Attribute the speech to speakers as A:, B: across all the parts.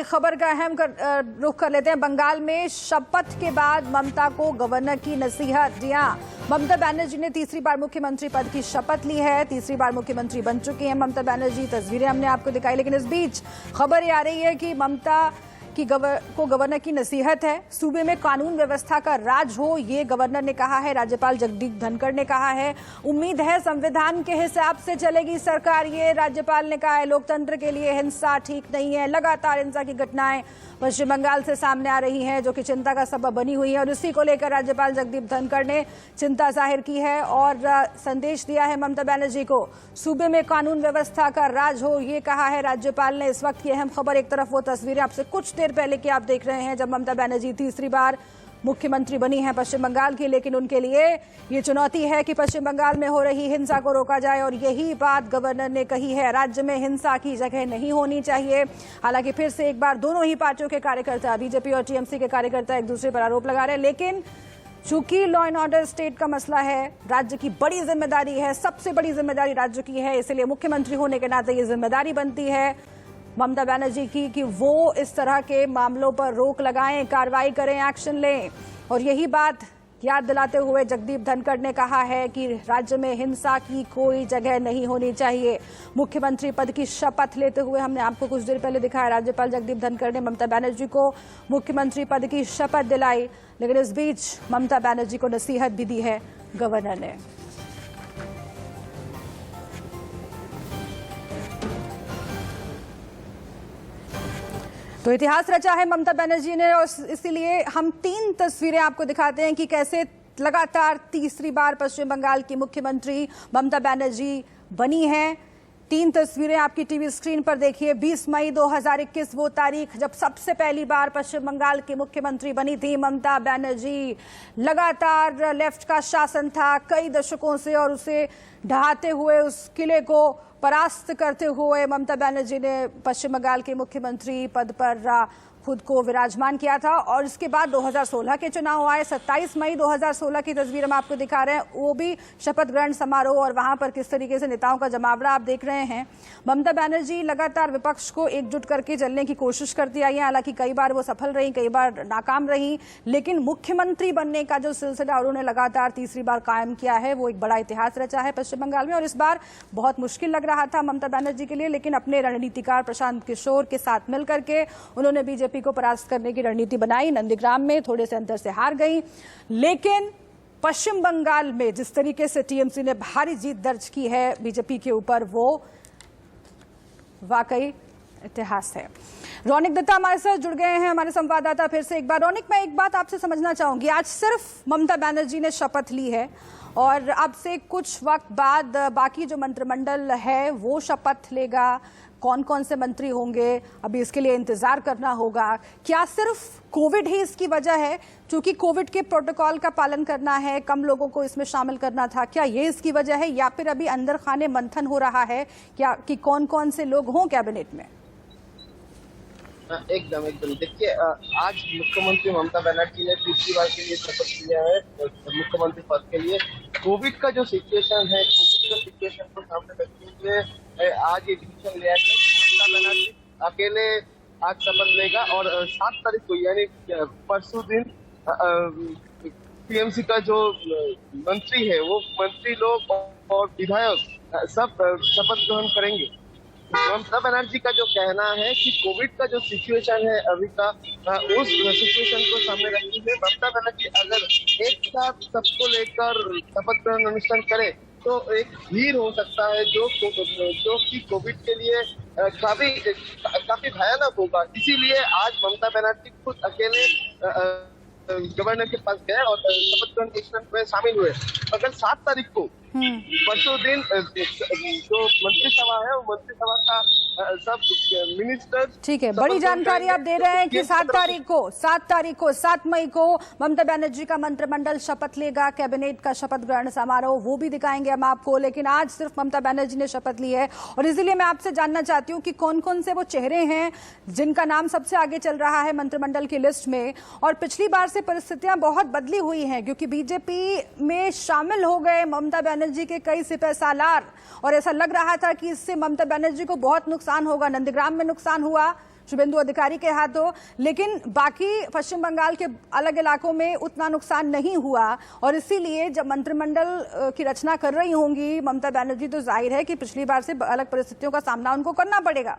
A: वाली खबर का अहम रुख कर लेते हैं। बंगाल में शपथ के बाद ममता को गवर्नर की नसीहत। जी हां, ममता बनर्जी ने तीसरी बार मुख्यमंत्री पद की शपथ ली है। तीसरी बार मुख्यमंत्री बन चुकी हैं ममता बनर्जी। तस्वीरें हमने आपको दिखाई, लेकिन इस बीच खबर ये आ रही है कि ममता की गवर्नर की नसीहत है। सूबे में कानून व्यवस्था का राज हो, ये गवर्नर ने कहा है। राज्यपाल जगदीप धनखड़ ने कहा है उम्मीद है संविधान के हिसाब से चलेगी सरकार, ये राज्यपाल ने कहा है। लोकतंत्र के लिए हिंसा ठीक नहीं है। लगातार हिंसा की घटनाएं पश्चिम बंगाल से सामने आ रही हैं, जो कि चिंता का सबब बनी हुई है, और इसी को लेकर राज्यपाल जगदीप धनखड़ ने चिंता जाहिर की है और संदेश दिया है ममता बनर्जी को। सूबे में कानून व्यवस्था का राज हो, ये कहा है राज्यपाल ने। इस वक्त की अहम खबर, एक तरफ वो तस्वीरें आपसे कुछ देर पहले की आप देख रहे हैं जब ममता बनर्जी तीसरी बार मुख्यमंत्री बनी है पश्चिम बंगाल की, लेकिन उनके लिए ये चुनौती है कि पश्चिम बंगाल में हो रही हिंसा को रोका जाए, और यही बात गवर्नर ने कही है। राज्य में हिंसा की जगह नहीं होनी चाहिए। हालांकि फिर से एक बार दोनों ही पार्टियों के कार्यकर्ता, बीजेपी और टीएमसी के कार्यकर्ता, एक दूसरे पर आरोप लगा रहे हैं, लेकिन चूंकि लॉ एंड ऑर्डर स्टेट का मसला है, राज्य की बड़ी जिम्मेदारी है, सबसे बड़ी जिम्मेदारी राज्य की है, इसलिए मुख्यमंत्री होने के नाते ये जिम्मेदारी बनती है ममता बनर्जी की कि वो इस तरह के मामलों पर रोक लगाएं, कार्रवाई करें, एक्शन लें। और यही बात याद दिलाते हुए जगदीप धनखड़ ने कहा है कि राज्य में हिंसा की कोई जगह नहीं होनी चाहिए। मुख्यमंत्री पद की शपथ लेते हुए हमने आपको कुछ देर पहले दिखाया, राज्यपाल जगदीप धनखड़ ने ममता बनर्जी को मुख्यमंत्री पद की शपथ दिलाई, लेकिन इस बीच ममता बनर्जी को नसीहत भी दी है गवर्नर ने। तो इतिहास रचा है ममता बनर्जी ने, और इसीलिए हम 3 तस्वीरें आपको दिखाते हैं कि कैसे लगातार तीसरी बार पश्चिम बंगाल की मुख्यमंत्री ममता बनर्जी बनी हैं। 3 तस्वीरें आपकी टीवी स्क्रीन पर देखिए। 20 मई 2021 वो तारीख जब सबसे पहली बार पश्चिम बंगाल की मुख्यमंत्री बनी थी ममता बनर्जी। लगातार लेफ्ट का शासन था कई दशकों से, और उसे ढहाते हुए, उस किले को परास्त करते हुए ममता बनर्जी ने पश्चिम बंगाल के मुख्यमंत्री पद पर खुद को विराजमान किया था। और इसके बाद 2016 के चुनाव आए। 27 मई 2016 की तस्वीर हम आपको दिखा रहे हैं, वो भी शपथ ग्रहण समारोह, और वहां पर किस तरीके से नेताओं का जमावड़ा आप देख रहे हैं। ममता बनर्जी लगातार विपक्ष को एकजुट करके चलने की कोशिश करती आई है। हालांकि कई बार वो सफल रही, कई बार नाकाम रही, लेकिन मुख्यमंत्री बनने का जो सिलसिला उन्होंने लगातार तीसरी बार कायम किया है, वो एक बड़ा इतिहास रचा है पश्चिम बंगाल में। और इस बार बहुत मुश्किल लग रहा था ममता बनर्जी के लिए, लेकिन अपने रणनीतिकार प्रशांत किशोर के साथ मिलकर के उन्होंने बीजेपी को परास्त करने की रणनीति बनाई। नंदीग्राम में थोड़े से अंतर से हार गई, लेकिन पश्चिम बंगाल में जिस तरीके से टीएमसी ने भारी जीत दर्ज की है बीजेपी के ऊपर, वो वाकई इतिहास है। रौनिक दत्ता हमारे साथ जुड़ गए हैं, हमारे संवाददाता। फिर से एक बार रौनिक, मैं एक बात आपसे समझना चाहूंगी। आज सिर्फ ममता बनर्जी ने शपथ ली है, और अब से कुछ वक्त बाद बाकी जो मंत्रिमंडल है वो शपथ लेगा। कौन कौन से मंत्री होंगे, अभी इसके लिए इंतजार करना होगा। क्या सिर्फ कोविड ही इसकी वजह है, क्योंकि कोविड के प्रोटोकॉल का पालन करना है, कम लोगों को इसमें शामिल करना था, क्या ये इसकी वजह है, या फिर अभी अंदर खाने मंथन हो रहा है क्या कि कौन कौन से लोग हों कैबिनेट में?
B: एकदम देखिए, आज मुख्यमंत्री ममता बनर्जी ने तीसरी बार के लिए शपथ लिया है मुख्यमंत्री पद के लिए। कोविड का जो सिचुएशन है, कोविड के सिचुएशन को सामने रखते हुए आज ये डिसीजन लिया है कि ममता बनर्जी अकेले आज शपथ लेगा, और 7 तारीख को यानी परसों दिन टीएमसी का जो मंत्री है, वो मंत्री लोग और विधायक सब शपथ ग्रहण करेंगे। ममता बनर्जी का जो कहना है कि कोविड का जो सिचुएशन है अभी का, उस सिचुएशन को सामने रखते हुए ममता बनर्जी अगर एक साथ सबको लेकर शपथ ग्रहण अनुष्ठान करे तो एक भीड़ हो सकता है जो कि कोविड के लिए काफी भयानक होगा। इसीलिए आज ममता बनर्जी खुद अकेले गवर्नर के पास गए और शपथ ग्रहण अनुष्ठान में शामिल हुए। अगर 7 तारीख को परसों दिन जो मंत्रिसभा है, वो मंत्रिसभा का सब मिनिस्टर,
A: ठीक है, बड़ी जानकारी आप दे रहे हैं कि 7 मई को ममता बनर्जी का मंत्रिमंडल शपथ लेगा, कैबिनेट का शपथ ग्रहण समारोह वो भी दिखाएंगे हम आपको। लेकिन आज सिर्फ ममता बनर्जी ने शपथ ली है, और इसीलिए मैं आपसे जानना चाहती हूँ कि कौन कौन से वो चेहरे हैं जिनका नाम सबसे आगे चल रहा है मंत्रिमंडल की लिस्ट में। और पिछली बार से परिस्थितियां बहुत बदली हुई हैं, क्योंकि बीजेपी में शामिल हो गए ममता बनर्जी के कई सिपह सालार, और ऐसा लग रहा था कि इससे ममता बनर्जी को बहुत नुकसान होगा। नंदीग्राम में नुकसान हुआ, शुभेंदु अधिकारी के हाथों, लेकिन बाकी पश्चिम बंगाल के अलग इलाकों में उतना नुकसान नहीं हुआ और इसीलिए जब मंत्रिमंडल की रचना कर रही होंगी ममता बनर्जी तो जाहिर है कि पिछली बार से अलग परिस्थितियों का सामना उनको करना पड़ेगा।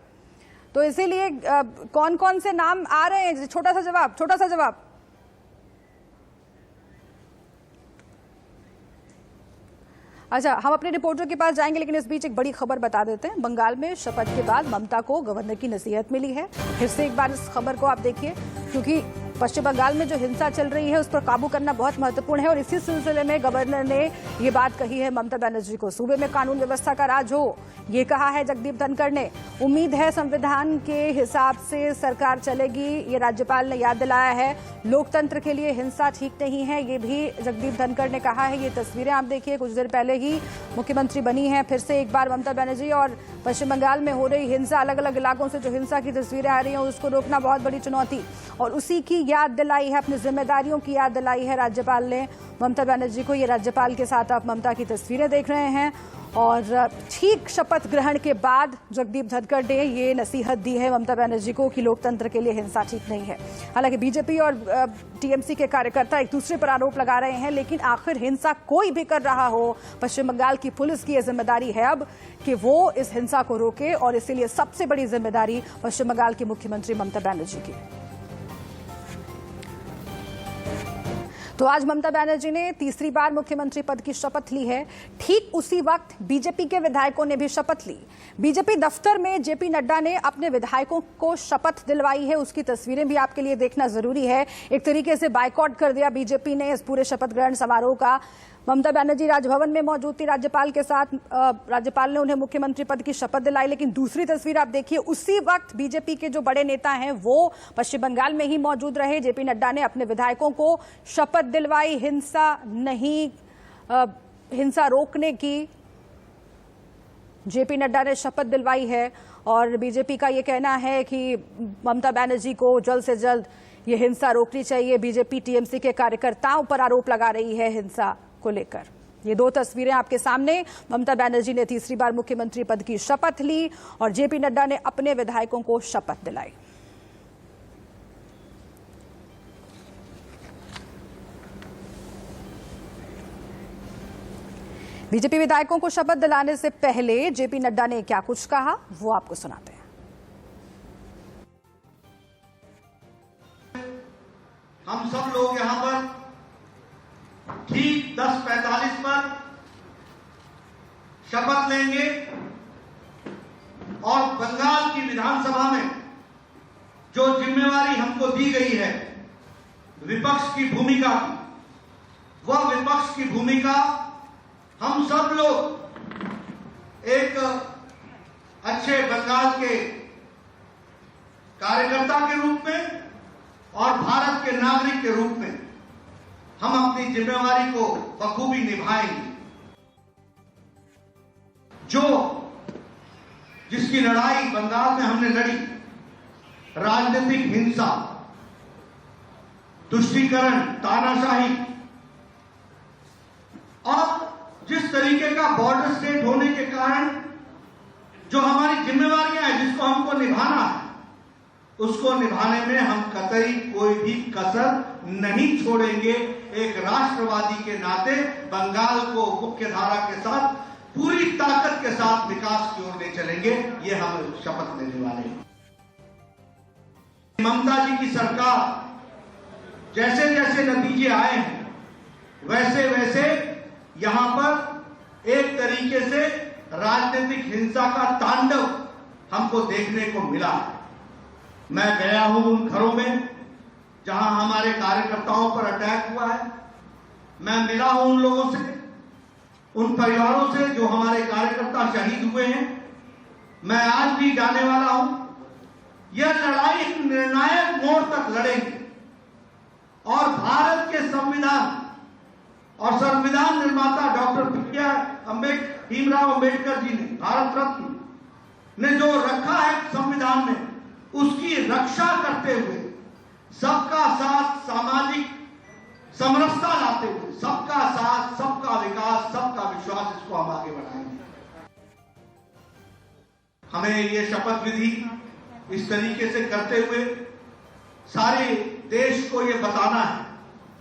A: तो इसीलिए कौन कौन से नाम आ रहे हैं? छोटा सा जवाब। अच्छा, हम अपने रिपोर्टर के पास जाएंगे, लेकिन इस बीच एक बड़ी खबर बता देते हैं। बंगाल में शपथ के बाद ममता को गवर्नर की नसीहत मिली है। फिर से एक बार इस खबर को आप देखिए, क्योंकि पश्चिम बंगाल में जो हिंसा चल रही है उस पर काबू करना बहुत महत्वपूर्ण है और इसी सिलसिले में गवर्नर ने ये बात कही है ममता बनर्जी को। सूबे में कानून व्यवस्था का राज हो, ये कहा है जगदीप धनखड़ ने। उम्मीद है संविधान के हिसाब से सरकार चलेगी, ये राज्यपाल ने याद दिलाया है। लोकतंत्र के लिए हिंसा ठीक नहीं है, ये भी जगदीप धनखड़ ने कहा है। ये तस्वीरें आप देखिए, कुछ देर पहले ही मुख्यमंत्री बनी है फिर से एक बार ममता बनर्जी, और पश्चिम बंगाल में हो रही हिंसा, अलग अलग इलाकों से जो हिंसा की तस्वीरें आ रही हैं उसको रोकना बहुत बड़ी चुनौती, और उसी की याद दिलाई है, अपनी जिम्मेदारियों की याद दिलाई है राज्यपाल ने ममता बनर्जी को। ये राज्यपाल के साथ आप ममता की तस्वीरें देख रहे हैं और ठीक शपथ ग्रहण के बाद जगदीप धनखड़ ने ये नसीहत दी है ममता बनर्जी को कि लोकतंत्र के लिए हिंसा ठीक नहीं है। हालांकि बीजेपी और टीएमसी के कार्यकर्ता एक दूसरे पर आरोप लगा रहे हैं, लेकिन आखिर हिंसा कोई भी कर रहा हो, पश्चिम बंगाल की पुलिस की यह जिम्मेदारी है अब कि वो इस हिंसा को रोके, और इसीलिए सबसे बड़ी जिम्मेदारी पश्चिम बंगाल की मुख्यमंत्री ममता बनर्जी की। तो आज ममता बनर्जी ने तीसरी बार मुख्यमंत्री पद की शपथ ली है। ठीक उसी वक्त बीजेपी के विधायकों ने भी शपथ ली। बीजेपी दफ्तर में जेपी नड्डा ने अपने विधायकों को शपथ दिलवाई है, उसकी तस्वीरें भी आपके लिए देखना जरूरी है। एक तरीके से बायकॉट कर दिया बीजेपी ने इस पूरे शपथ ग्रहण समारोह का। ममता बनर्जी राजभवन में मौजूद थी राज्यपाल के साथ, राज्यपाल ने उन्हें मुख्यमंत्री पद की शपथ दिलाई। लेकिन दूसरी तस्वीर आप देखिए, उसी वक्त बीजेपी के जो बड़े नेता हैं वो पश्चिम बंगाल में ही मौजूद रहे। जेपी नड्डा ने अपने विधायकों को शपथ दिलवाई हिंसा रोकने की। जेपी नड्डा ने शपथ दिलवाई है और बीजेपी का ये कहना है कि ममता बनर्जी को जल्द से जल्द ये हिंसा रोकनी चाहिए। बीजेपी टीएमसी के कार्यकर्ताओं पर आरोप लगा रही है हिंसा को लेकर। ये दो तस्वीरें आपके सामने। ममता बनर्जी ने तीसरी बार मुख्यमंत्री पद की शपथ ली और जेपी नड्डा ने अपने विधायकों को शपथ दिलाई। बीजेपी विधायकों को शपथ दिलाने से पहले जेपी नड्डा ने क्या कुछ कहा, वो आपको सुनाते हैं।
C: हम सब लोग यहां पर ठीक 10:45 पर शपथ लेंगे और बंगाल की विधानसभा में जो जिम्मेवारी हमको दी गई है विपक्ष की भूमिका की, वह विपक्ष की भूमिका हम सब लोग एक अच्छे बंगाल के कार्यकर्ता के रूप में और भारत के नागरिक के रूप में हम अपनी जिम्मेवारी को बखूबी निभाएंगे। जिसकी लड़ाई बंगाल में हमने लड़ी, राजनीतिक हिंसा, तुष्टीकरण, तानाशाही और जिस तरीके का बॉर्डर स्टेट होने के कारण जो हमारी जिम्मेवारियां हैं जिसको हमको निभाना है, उसको निभाने में हम कतई कोई भी कसर नहीं छोड़ेंगे। एक राष्ट्रवादी के नाते बंगाल को मुख्य धारा के साथ पूरी ताकत के साथ विकास की ओर ले चलेंगे, ये हम शपथ लेने वाले हैं। ममता जी की सरकार जैसे जैसे नतीजे आए हैं वैसे वैसे यहां पर एक तरीके से राजनीतिक हिंसा का तांडव हमको देखने को मिला है। मैं गया हूं उन घरों में जहां हमारे कार्यकर्ताओं पर अटैक हुआ है। मैं मिला हूं उन लोगों से, उन परिवारों से जो हमारे कार्यकर्ता शहीद हुए हैं। मैं आज भी जाने वाला हूं। यह लड़ाई एक निर्णायक मोड़ तक लड़ेंगे और भारत के संविधान और संविधान निर्माता डॉक्टर भीमराव अंबेडकर जी ने, भारत रत्न ने जो रखा है संविधान में, उसकी रक्षा करते हुए सबका साथ, सामाजिक समरसता लाते हुए सबका साथ, सबका विकास, सबका विश्वास, इसको हम आगे बढ़ाएंगे। हमें ये शपथ विधि इस तरीके से करते हुए सारे देश को ये बताना है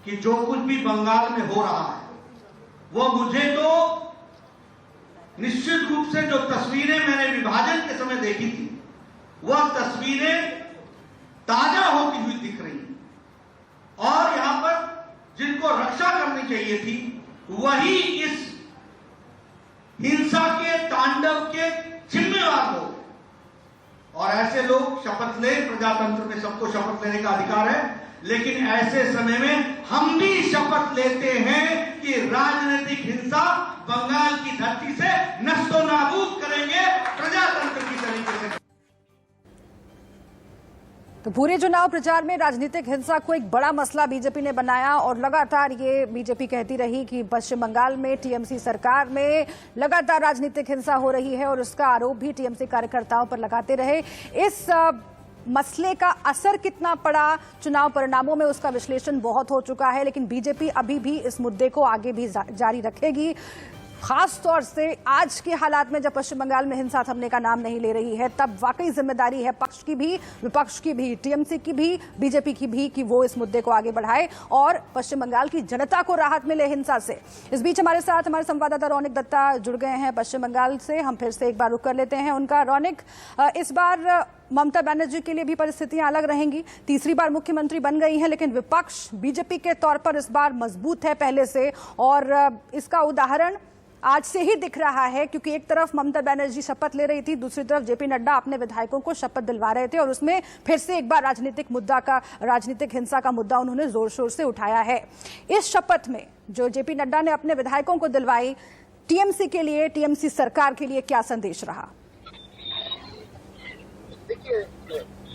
C: कि जो कुछ भी बंगाल में हो रहा है वो मुझे तो निश्चित रूप से जो तस्वीरें मैंने विभाजन के समय देखी थी वह तस्वीरें ताजा होती हुई दिख रही हैं और यहां पर जिनको रक्षा करनी चाहिए थी वही इस हिंसा के तांडव के जिम्मेवार लोग, और ऐसे लोग शपथ ले, प्रजातंत्र में सबको शपथ लेने का अधिकार है, लेकिन ऐसे समय में हम भी शपथ लेते हैं कि राजनीतिक हिंसा बंगाल की धरती से नष्टो नाबूद करेंगे प्रजातंत्र की तरीके से।
A: तो पूरे चुनाव प्रचार में राजनीतिक हिंसा को एक बड़ा मसला बीजेपी ने बनाया और लगातार ये बीजेपी कहती रही कि पश्चिम बंगाल में टीएमसी सरकार में लगातार राजनीतिक हिंसा हो रही है और उसका आरोप भी टीएमसी कार्यकर्ताओं पर लगाते रहे। इस मसले का असर कितना पड़ा चुनाव परिणामों में उसका विश्लेषण बहुत हो चुका है, लेकिन बीजेपी अभी भी इस मुद्दे को आगे भी जारी रखेगी। खास तौर से आज के हालात में जब पश्चिम बंगाल में हिंसा थमने का नाम नहीं ले रही है, तब वाकई जिम्मेदारी है पक्ष की भी, विपक्ष की भी, टीएमसी की भी, बीजेपी की भी कि वो इस मुद्दे को आगे बढ़ाए और पश्चिम बंगाल की जनता को राहत मिले हिंसा से। इस बीच हमारे साथ हमारे संवाददाता रौनिक दत्ता जुड़ गए हैं पश्चिम बंगाल से। हम फिर से एक बार रुक कर लेते हैं उनका। रौनिक, इस बार ममता बनर्जी के लिए भी परिस्थितियां अलग रहेंगी। तीसरी बार मुख्यमंत्री बन गई हैं, लेकिन विपक्ष बीजेपी के तौर पर इस बार मजबूत है पहले से, और इसका उदाहरण आज से ही दिख रहा है, क्योंकि एक तरफ ममता बनर्जी शपथ ले रही थी, दूसरी तरफ जेपी नड्डा अपने विधायकों को शपथ दिलवा रहे थे और उसमें फिर से एक बार राजनीतिक हिंसा का मुद्दा उन्होंने जोर शोर से उठाया है। इस शपथ में जो जेपी नड्डा ने अपने विधायकों को दिलवाई, टीएमसी के लिए, टीएमसी सरकार के लिए क्या संदेश रहा?
B: देखिए,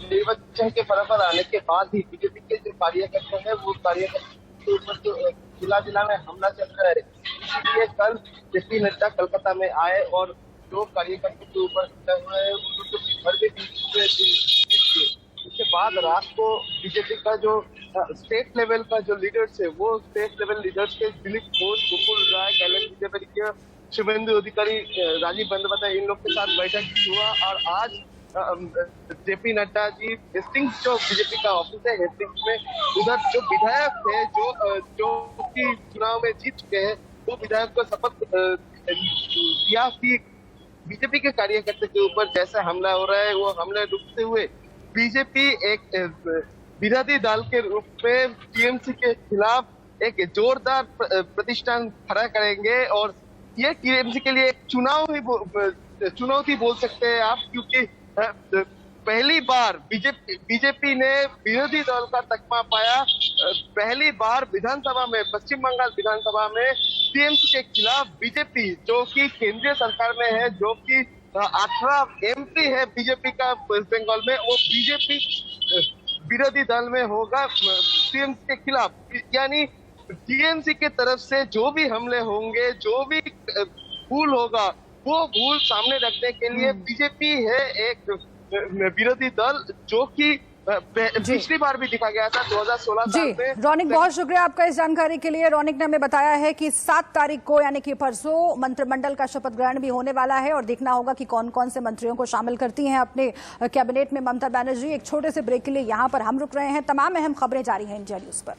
B: निर्वाचन के बराबर आने के बाद ही बीजेपी के जो कार्यकर्ता है वो कार्यकर्ता के ऊपर जो जिला में हमला चल रहा है, इसलिए कल जेपी नड्डा कलकत्ता में आए और जो कार्यकर्ता के ऊपर हमला हुआ है उनको घर में उसके बाद रात को बीजेपी का जो स्टेट लेवल का जो लीडर्स है वो स्टेट लेवल लीडर्स के दिलीप घोष, मुकुल राय, कैलाश विजयवर्गीय, शुभेंदु अधिकारी, राजीव बंदोपाध्याय, इन लोग के साथ बैठक हुआ और आज जेपी नड्डा जी हेस्टिंग्स जो बीजेपी का ऑफिस है हेस्टिंग्स में, उधर जो विधायक है जो कि चुनाव में जीत चुके हैं वो विधायक को शपथ दिया कि बीजेपी के कार्यकर्ता के ऊपर जैसा हमला हो रहा है वो हमले रुकते हुए बीजेपी एक विरोधी दल के रूप में टीएमसी के खिलाफ एक जोरदार प्रतिष्ठान खड़ा करेंगे और ये टीएमसी के लिए चुनौती बोल सकते हैं आप, क्योंकि पहली बार बीजेपी ने विरोधी दल का तकमा पाया। पहली बार विधानसभा में, पश्चिम बंगाल विधानसभा में टीएमसी के खिलाफ बीजेपी, जो कि केंद्रीय सरकार में है, जो कि 18 एमपी है बीजेपी का वेस्ट बंगाल में, वो बीजेपी विरोधी दल में होगा टीएमसी के खिलाफ। यानी टीएमसी के तरफ से जो भी हमले होंगे, जो भी भूल होगा, वो भूल सामने रखने के लिए बीजेपी है एक विरोधी दल, जो कि पिछली बार भी दिखा गया था 2016 साल में।
A: रौनिक, बहुत शुक्रिया आपका इस जानकारी के लिए। रौनिक ने हमें बताया है कि 7 तारीख को यानी कि परसों मंत्रिमंडल का शपथ ग्रहण भी होने वाला है और देखना होगा कि कौन कौन से मंत्रियों को शामिल करती हैं अपने कैबिनेट में ममता बनर्जी। एक छोटे से ब्रेक के लिए यहाँ पर हम रुक रहे हैं। तमाम अहम खबरें जारी हैं इंडिया न्यूज पर।